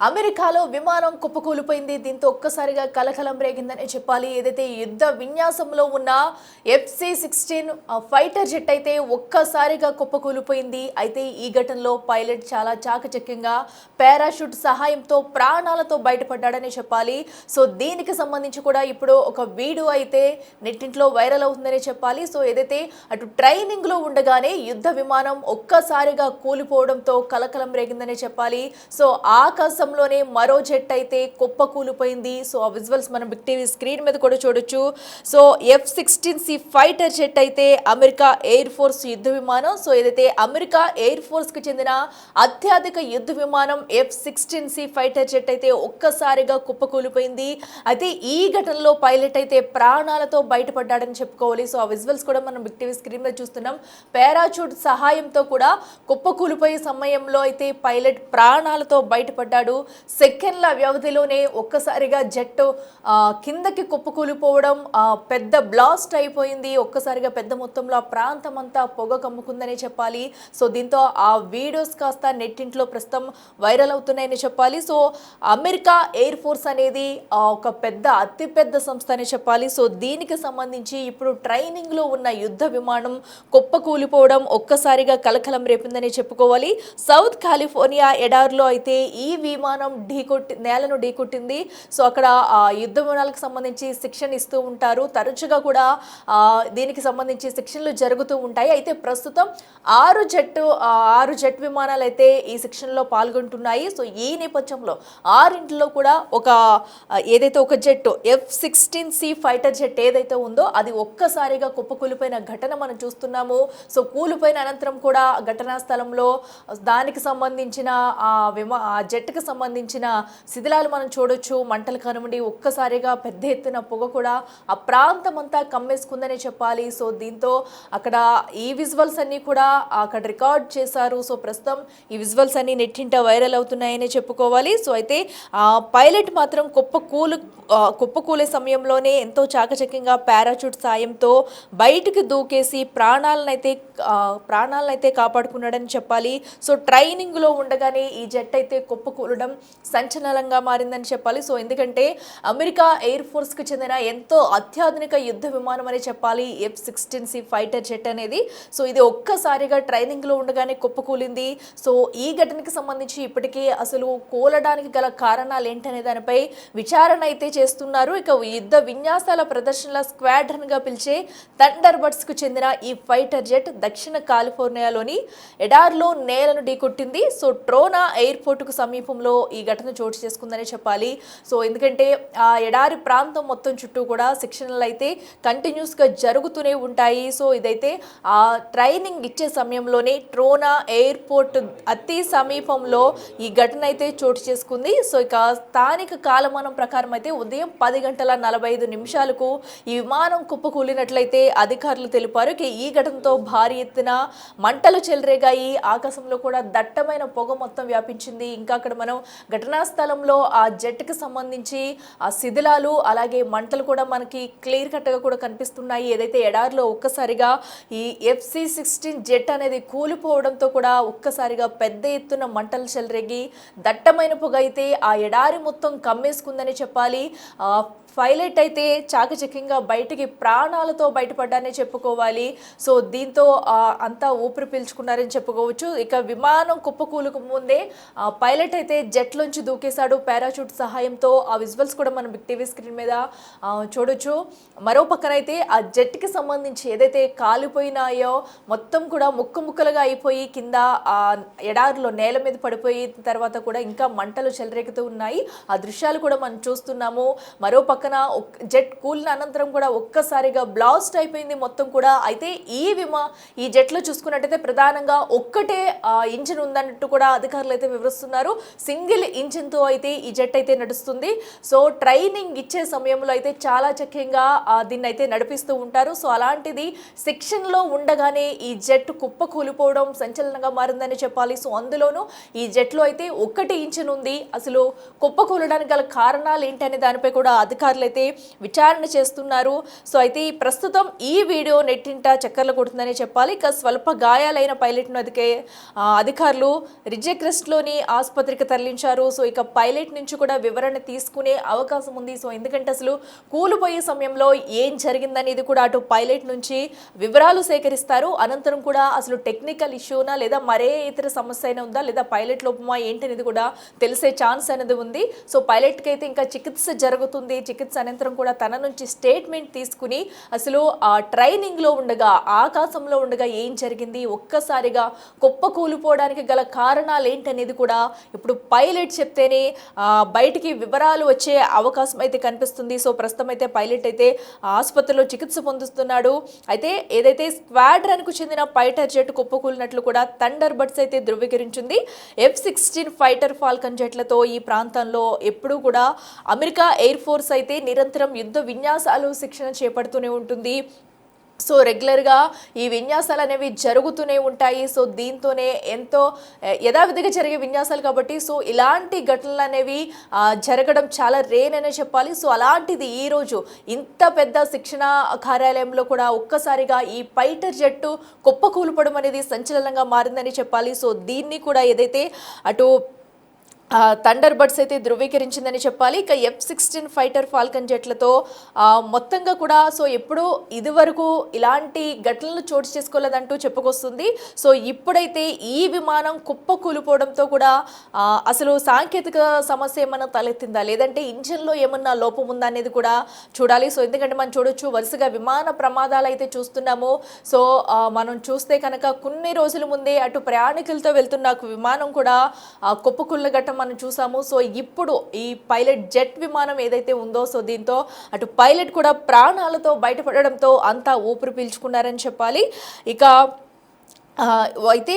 అమెరికాలో విమానం కుప్పకూలిపోయింది. దీంతో ఒక్కసారిగా కలకలం రేగిందని చెప్పాలి. ఏదైతే యుద్ధ విన్యాసంలో ఉన్న FC-16 ఫైటర్ జెట్ అయితే ఒక్కసారిగా కుప్పకూలిపోయింది. అయితే ఈ ఘటనలో పైలట్ చాలా చాకచక్యంగా పారాషూట్ సహాయంతో ప్రాణాలతో బయటపడ్డాడని చెప్పాలి. సో దీనికి సంబంధించి కూడా ఇప్పుడు ఒక వీడియో అయితే నెట్టింట్లో వైరల్ అవుతుందని చెప్పాలి. సో ఏదైతే అటు ట్రైనింగ్ లో ఉండగానే యుద్ధ విమానం ఒక్కసారిగా కూలిపోవడంతో కలకలం రేగిందని చెప్పాలి. సో ఆకాశంలోనే మరో జెట్ అయితే కుప్పకూలిపోయింది. సో ఆ విజువల్స్ మనం బిగ్ టీవీ స్క్రీన్ మీద కూడా చూడొచ్చు. సో F-16C ఫైటర్ జెట్ అయితే అమెరికా ఎయిర్ ఫోర్స్ యుద్ధ విమానం. సో ఏదైతే అమెరికా ఎయిర్ ఫోర్స్ కి చెందిన అత్యాధిక యుద్ధ విమానం F-16C ఫైటర్ జెట్ అయితే ఒక్కసారిగా కుప్పకూలిపోయింది. అయితే ఈ ఘటనలో పైలట్ అయితే ప్రాణాలతో బయటపడ్డాడని చెప్పుకోవాలి. సో ఆ విజువల్స్ కూడా మనం బిగ్ టీవీ స్క్రీన్ మీద చూస్తున్నాం. పారాచూట్ సహాయంతో కూడా కుప్పకూలిపోయే సమయంలో అయితే పైలట్ ప్రాణాలతో బయటపడ్డాడు. సెకండ్ల వ్యవధిలోనే ఒక్కసారిగా జెట్ కిందకి కుప్పకూలిపోవడం, పెద్ద బ్లాస్ట్ అయిపోయింది. ఒక్కసారిగా పెద్ద మొత్తంలో ఆ ప్రాంతం అంతా పొగ కమ్ముకుందని చెప్పాలి. సో దీంతో ఆ వీడియోస్ కాస్త నెట్టింట్లో ప్రస్తుతం వైరల్ అవుతున్నాయని చెప్పాలి. సో అమెరికా ఎయిర్ ఫోర్స్ అనేది ఒక అతిపెద్ద సంస్థ అని చెప్పాలి. సో దీనికి సంబంధించి ఇప్పుడు ట్రైనింగ్ లో ఉన్న యుద్ధ విమానం కుప్పకూలిపోవడం ఒక్కసారిగా కలకలం రేపిందని చెప్పుకోవాలి. సౌత్ కాలిఫోర్నియా ఎడార్లో అయితే ఈ విమానం నేలను ఢీకొట్టింది. సో అక్కడ యుద్ధ విమానాలకు సంబంధించి శిక్షణ ఇస్తూ ఉంటారు. తరచుగా కూడా దీనికి సంబంధించి శిక్షణలు జరుగుతూ ఉంటాయి. అయితే ప్రస్తుతం 6 జెట్ విమానాలు అయితే ఈ శిక్షణలో పాల్గొంటున్నాయి. సో ఈ నేపథ్యంలో 6 కూడా ఏదైతే ఒక జెట్ F-16C ఫైటర్ జెట్ ఏదైతే ఉందో అది ఒక్కసారిగా కుప్పకూలిపోయిన ఘటన మనం చూస్తున్నాము. సో కూలిపోయిన అనంతరం కూడా ఘటనా స్థలంలో దానికి సంబంధించిన జెట్కి సంబంధించిన శిథిలాలు మనం చూడొచ్చు. మంటలు కనుమడి ఒక్కసారిగా పెద్ద ఎత్తున పొగ కూడా ఆ ప్రాంతం అంతా కమ్మేసుకుందని చెప్పాలి. సో దీంతో అక్కడ ఈ విజువల్స్ అన్ని కూడా అక్కడ రికార్డ్ చేశారు. సో ప్రస్తుతం ఈ విజువల్స్ అన్ని నెట్టింట వైరల్ అవుతున్నాయని చెప్పుకోవాలి. సో అయితే పైలట్ మాత్రం కుప్పకూలే సమయంలోనే ఎంతో చాకచక్యంగా పారాచూట్ సాయంతో బయటికి దూకేసి ప్రాణాలనైతే కాపాడుకున్నాడని చెప్పాలి. సో ట్రైనింగ్ లో ఉండగానే ఈ జెట్ అయితే కుప్పకూలడం సంచలనంగా మారిందని చెప్పాలి. సో ఎందుకంటే అమెరికా ఎయిర్ ఫోర్స్ కి చెందిన ఎంతో అత్యాధునిక యుద్ధ విమానం అని చెప్పాలి F-16C ఫైటర్ జెట్ అనేది. సో ఇది ఒక్కసారిగా ట్రైనింగ్ లో ఉండగానే కుప్పకూలింది. సో ఈ ఘటనకి సంబంధించి ఇప్పటికీ అసలు కూలడానికి గల కారణాలు ఏంటనే దానిపై విచారణ అయితే చేస్తున్నారు. ఇక యుద్ధ విన్యాసాల ప్రదర్శనల స్క్వాడ్రన్ గా పిలిచే థండర్ బర్డ్స్ కు చెందిన ఈ ఫైటర్ జెట్ దక్షిణ కాలిఫోర్నియాలోని ఎడార్లో నేలను ఢీకొట్టింది. సో ట్రోనా ఎయిర్పోర్ట్ కు సమీపంలో ఈ ఘటన చోటు చేసుకుందని చెప్పాలి. సో ఎందుకంటే ఆ ఎడారి ప్రాంతం మొత్తం చుట్టూ కూడా శిక్షణలు అయితే కంటిన్యూస్ గా జరుగుతూనే ఉంటాయి. సో ఇదైతే ఆ ట్రైనింగ్ ఇచ్చే సమయంలోనే ట్రోనా ఎయిర్పోర్ట్ అతి సమీపంలో ఈ ఘటన అయితే చోటు చేసుకుంది. సో ఇక స్థానిక కాలమానం ప్రకారం అయితే ఉదయం 10:45 ఈ విమానం కుప్పకూలినట్లయితే అధికారులు తెలిపారు. ఈ ఘటనతో భారీ ఎత్తున మంటలు చెలరేగాయి. ఆకాశంలో కూడా దట్టమైన పొగ మొత్తం వ్యాపించింది. ఇంకా అక్కడ మనం ఘటనా స్థలంలో ఆ జెట్కి సంబంధించి ఆ శిథిలాలు అలాగే మంటలు కూడా మనకి క్లియర్ కట్గా కూడా కనిపిస్తున్నాయి. ఏదైతే ఎడారిలో ఒక్కసారిగా ఈ FC-16 జెట్ అనేది కూలిపోవడంతో కూడా ఒక్కసారిగా పెద్ద ఎత్తున మంటలు చెలరేగి దట్టమైన పొగ అయితే ఆ ఎడారి మొత్తం కమ్మేసుకుందని చెప్పాలి. పైలట్ అయితే చాకచక్యంగా బయటికి ప్రాణాలతో బయటపడ్డారని చెప్పుకోవాలి. సో దీంతో అంతా ఊపిరి పీల్చుకున్నారని చెప్పుకోవచ్చు. ఇక విమానం కుప్పకూలుకు ముందే పైలట్ అయితే జెట్లోంచి దూకేశాడు పారాచూట్ సహాయంతో. ఆ విజువల్స్ కూడా మనం బిగ్ టీవీ స్క్రీన్ మీద చూడొచ్చు. మరో పక్కన అయితే ఆ జెట్కి సంబంధించి ఏదైతే కాలిపోయినాయో మొత్తం కూడా ముక్కలుగా అయిపోయి కింద ఎడారిలో నేల మీద పడిపోయి తర్వాత కూడా ఇంకా మంటలు చెలరేగుతూ ఉన్నాయి. ఆ దృశ్యాలు కూడా మనం చూస్తున్నాము. మరో పక్కన జెట్ కూలిన అనంతరం కూడా ఒక్కసారిగా బ్లాస్ట్ అయిపోయింది మొత్తం కూడా. అయితే ఈ జెట్లో చూసుకున్నట్టయితే ప్రధానంగా ఒక్కటే ఇంజిన్ ఉందన్నట్టు కూడా అధికారులు అయితే వివరిస్తున్నారు. సింగిల్ ఇంజిన్ తో అయితే ఈ జెట్ అయితే నడుస్తుంది. సో ట్రైనింగ్ ఇచ్చే సమయంలో అయితే చాలా చక్కగా దీన్ని అయితే నడిపిస్తూ ఉంటారు. సో అలాంటిది శిక్షణ లో ఉండగానే ఈ జెట్ కుప్పకూలిపోవడం సంచలనంగా మారిందని చెప్పాలి. సో అందులోనూ ఈ జెట్లో అయితే ఒక్కటి ఇంజిన్ ఉంది. అసలు కుప్పకూలడానికి గల కారణాలు ఏంటనే దానిపై కూడా అధికారులు అయితే విచారణ చేస్తున్నారు. సో అయితే ప్రస్తుతం ఈ వీడియో నెట్టింట చక్కర్లు కొడుతుందని చెప్పాలి. స్వల్ప గాయాలైన పైలట్ను అధికారులు రిజెక్రెస్ట్లోని ఆసుపత్రికి తరలించారు. సేకరించారు. సో ఇక పైలట్ నుంచి కూడా వివరణ తీసుకునే అవకాశం ఉంది. సో ఎందుకంటే అసలు కూలిపోయే సమయంలో ఏం జరిగిందనేది కూడా అటు పైలట్ నుంచి వివరాలు సేకరిస్తారు. అనంతరం కూడా అసలు టెక్నికల్ ఇష్యూనా లేదా మరే ఇతర సమస్య అయినా ఉందా లేదా పైలట్ లోపమా ఏంటనేది కూడా తెలిసే ఛాన్స్ అనేది ఉంది. సో పైలట్కి అయితే ఇంకా చికిత్స జరుగుతుంది. చికిత్స అనంతరం కూడా తన నుంచి స్టేట్మెంట్ తీసుకుని అసలు ట్రైనింగ్లో ఉండగా ఆకాశంలో ఉండగా ఏం జరిగింది, ఒక్కసారిగా కుప్ప కూలిపోవడానికి గల కారణాలు ఏంటనేది కూడా ఇప్పుడు పైలట్ చెప్తేనే బయటికి వివరాలు వచ్చే అవకాశం అయితే కనిపిస్తుంది. సో ప్రస్తుతం అయితే పైలట్ అయితే ఆసుపత్రిలో చికిత్స పొందుతున్నాడు. అయితే ఏదైతే స్క్వాడ్రన్కు చెందిన ఫైటర్ జెట్ కుప్పకూలినట్లు కూడా థండర్ బర్డ్స్ అయితే ధృవీకరించింది. F-16 ఫైటర్ ఫాల్కన్ జెట్లతో ఈ ప్రాంతంలో ఎప్పుడూ కూడా అమెరికా ఎయిర్ ఫోర్స్ అయితే నిరంతరం యుద్ధ విన్యాసాలు శిక్షణ చేపడుతూనే ఉంటుంది. సో రెగ్యులర్గా ఈ విన్యాసాలు అనేవి జరుగుతూనే ఉంటాయి. సో దీంతోనే ఎంతో యథావిధిగా జరిగే విన్యాసాలు కాబట్టి సో ఇలాంటి ఘటనలు అనేవి జరగడం చాలా రేర్ అనే చెప్పాలి. సో అలాంటిది ఈరోజు ఇంత పెద్ద శిక్షణ కార్యాలయంలో కూడా ఒక్కసారిగా ఈ ఫైటర్ జట్టు కుప్పకూలిపడం అనేది సంచలనంగా మారిందని చెప్పాలి. సో దీన్ని కూడా ఏదైతే అటు థండర్ బర్డ్స్ అయితే ధృవీకరించిందని చెప్పాలి. ఇక F-16 ఫైటర్ ఫాల్కన్ జెట్లతో మొత్తంగా కూడా సో ఎప్పుడు ఇదివరకు ఇలాంటి ఘటనలు చోటు చేసుకోలేదంటూ చెప్పుకొస్తుంది. సో ఇప్పుడైతే ఈ విమానం కుప్ప కూలిపోవడంతో కూడా అసలు సాంకేతిక సమస్య ఏమన్నా తలెత్తిందా లేదంటే ఇంజిన్లో ఏమన్నా లోపం ఉందా అనేది కూడా చూడాలి. సో ఎందుకంటే మనం చూడొచ్చు వరుసగా విమాన ప్రమాదాలు అయితే చూస్తున్నాము. సో మనం చూస్తే కనుక కొన్ని రోజుల ముందే అటు ప్రయాణికులతో వెళ్తున్న విమానం కూడా కుప్పకూలిన ఘటన మనం చూసాము. సో ఇప్పుడు ఈ పైలట్ జెట్ విమానం ఏదైతే ఉందో సో దీంతో అటు పైలట్ కూడా ప్రాణాలతో బయటపడడంతో అంతా ఊపిరి పీల్చుకున్నారని చెప్పాలి. ఇక అయితే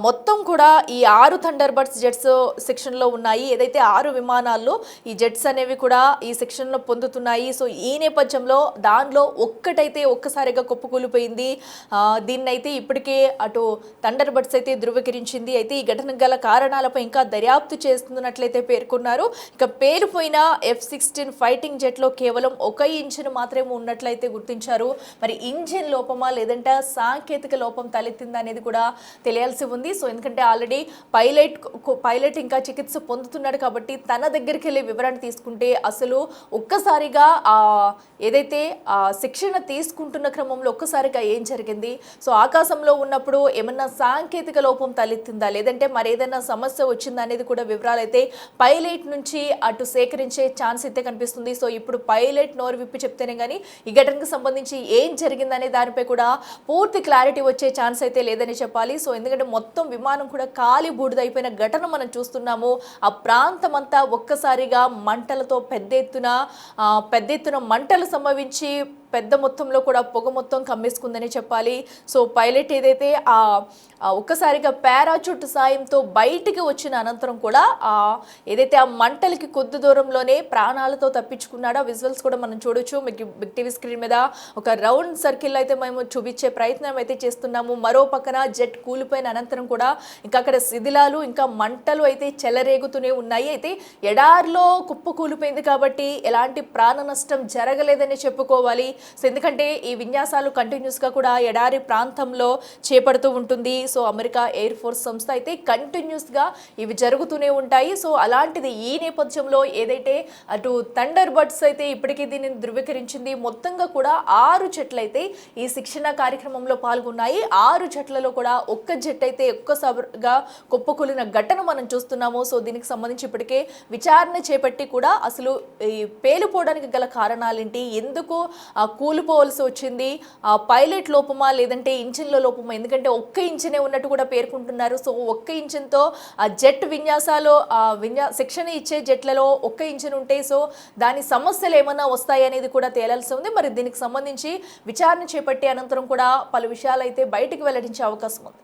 మొత్తం కూడా ఈ 6 థండర్ బర్డ్స్ జెట్స్ సెక్షన్లో ఉన్నాయి. ఏదైతే 6 విమానాల్లో ఈ జెట్స్ అనేవి కూడా ఈ సెక్షన్లో పొందుతున్నాయి. సో ఈ నేపథ్యంలో దానిలో ఒక్కటైతే ఒక్కసారిగా కుప్పకూలిపోయింది. దీన్నైతే ఇప్పటికే అటు థండర్ బర్డ్స్ అయితే ధృవీకరించింది. అయితే ఈ ఘటనకు గల కారణాలపై ఇంకా దర్యాప్తు చేస్తున్నట్లయితే పేర్కొన్నారు. ఇక పేరుపోయిన F-16 ఫైటింగ్ జెట్లో కేవలం ఒక ఇంజిన్ మాత్రమే ఉన్నట్లయితే గుర్తించారు. మరి ఇంజిన్ లోపమా లేదంటే సాంకేతిక లోపం తలెత్తిందా అనేది కూడా తెలియాల్సి ఉంది. సో ఎందుకంటే ఆల్రెడీ పైలట్ ఇంకా చికిత్స పొందుతున్నాడు కాబట్టి తన దగ్గరికి వెళ్ళి వివరణ తీసుకుంటే అసలు ఒక్కసారిగా ఏదైతే శిక్షణ తీసుకుంటున్న క్రమంలో ఒక్కసారిగా ఏం జరిగింది, సో ఆకాశంలో ఉన్నప్పుడు ఏమన్నా సాంకేతిక లోపం తలెత్తిందా లేదంటే మరేదైనా సమస్య వచ్చిందా అనేది కూడా వివరాలు అయితే పైలట్ నుంచి అటు సేకరించే ఛాన్స్ అయితే కనిపిస్తుంది. సో ఇప్పుడు పైలట్ నోరు విప్పి చెప్తేనే కానీ ఈ ఘటనకు సంబంధించి ఏం జరిగిందనే దానిపై కూడా పూర్తి క్లారిటీ వచ్చే ఛాన్స్ అయితే లేదని చెప్పాలి. సో ఎందుకంటే మొత్తం విమానం కూడా కాలి బూడిదైపోయిన ఘటన మనం చూస్తున్నాము. ఆ ప్రాంతం అంతా ఒక్కసారిగా మంటలతో పెద్ద ఎత్తున మంటలు సంభవించి పెద్ద మొత్తంలో కూడా పొగ మొత్తం కమ్మేసుకుందని చెప్పాలి. సో పైలట్ ఏదైతే ఒక్కసారిగా పారాచూట్ సాయంతో బయటికి వచ్చిన అనంతరం కూడా ఏదైతే ఆ మంటలకి కొద్ది దూరంలోనే ప్రాణాలతో తప్పించుకున్నాడో విజువల్స్ కూడా మనం చూడొచ్చు. మీకు బిగ్ టీవీ స్క్రీన్ మీద ఒక రౌండ్ సర్కిల్ అయితే మేము చూపించే ప్రయత్నం అయితే చేస్తున్నాము. మరో పక్కన జెట్ కూలిపోయిన అనంతరం కూడా ఇంకా అక్కడ శిథిలాలు ఇంకా మంటలు అయితే చెలరేగుతూనే ఉన్నాయి. అయితే ఎడారిలో కుప్ప కూలిపోయింది కాబట్టి ఎలాంటి ప్రాణ నష్టం జరగలేదని చెప్పుకోవాలి. సో ఎందుకంటే ఈ విన్యాసాలు కంటిన్యూస్గా కూడా ఎడారి ప్రాంతంలో చేపడుతూ ఉంటుంది. సో అమెరికా ఎయిర్ ఫోర్స్ సంస్థ అయితే కంటిన్యూస్గా ఇవి జరుగుతూనే ఉంటాయి. సో అలాంటిది ఈ నేపథ్యంలో ఏదైతే అటు థండర్ బర్డ్స్ అయితే ఇప్పటికీ దీనిని ధృవీకరించింది. మొత్తంగా కూడా 6 జట్లు అయితే ఈ శిక్షణ కార్యక్రమంలో పాల్గొన్నాయి. 6 జట్లలో కూడా ఒక్క జట్ అయితే ఒక్కసారిగా కుప్పకూలిన ఘటన మనం చూస్తున్నాము. సో దీనికి సంబంధించి ఇప్పటికే విచారణ చేపట్టి కూడా అసలు ఈ పేలిపోవడానికి గల కారణాలేంటి, ఎందుకు కూలిపోవలసి వచ్చింది, పైలట్ లోపమా లేదంటే ఇంజిన్లో లోపమా, ఎందుకంటే ఒక్క ఇంజినే ఉన్నట్టు కూడా పేర్కొంటున్నారు. సో ఒక్క ఇంజిన్తో ఆ జెట్ విన్యాసాలు శిక్షణ ఇచ్చే జట్లలో ఒక్క ఇంజిన్ ఉంటే సో దాని సమస్యలు ఏమైనా వస్తాయి అనేది కూడా తేలాల్సి ఉంది. మరి దీనికి సంబంధించి విచారణ చేపట్టి అనంతరం కూడా పలు విషయాలు అయితే బయటకు వెల్లడించే అవకాశం ఉంది.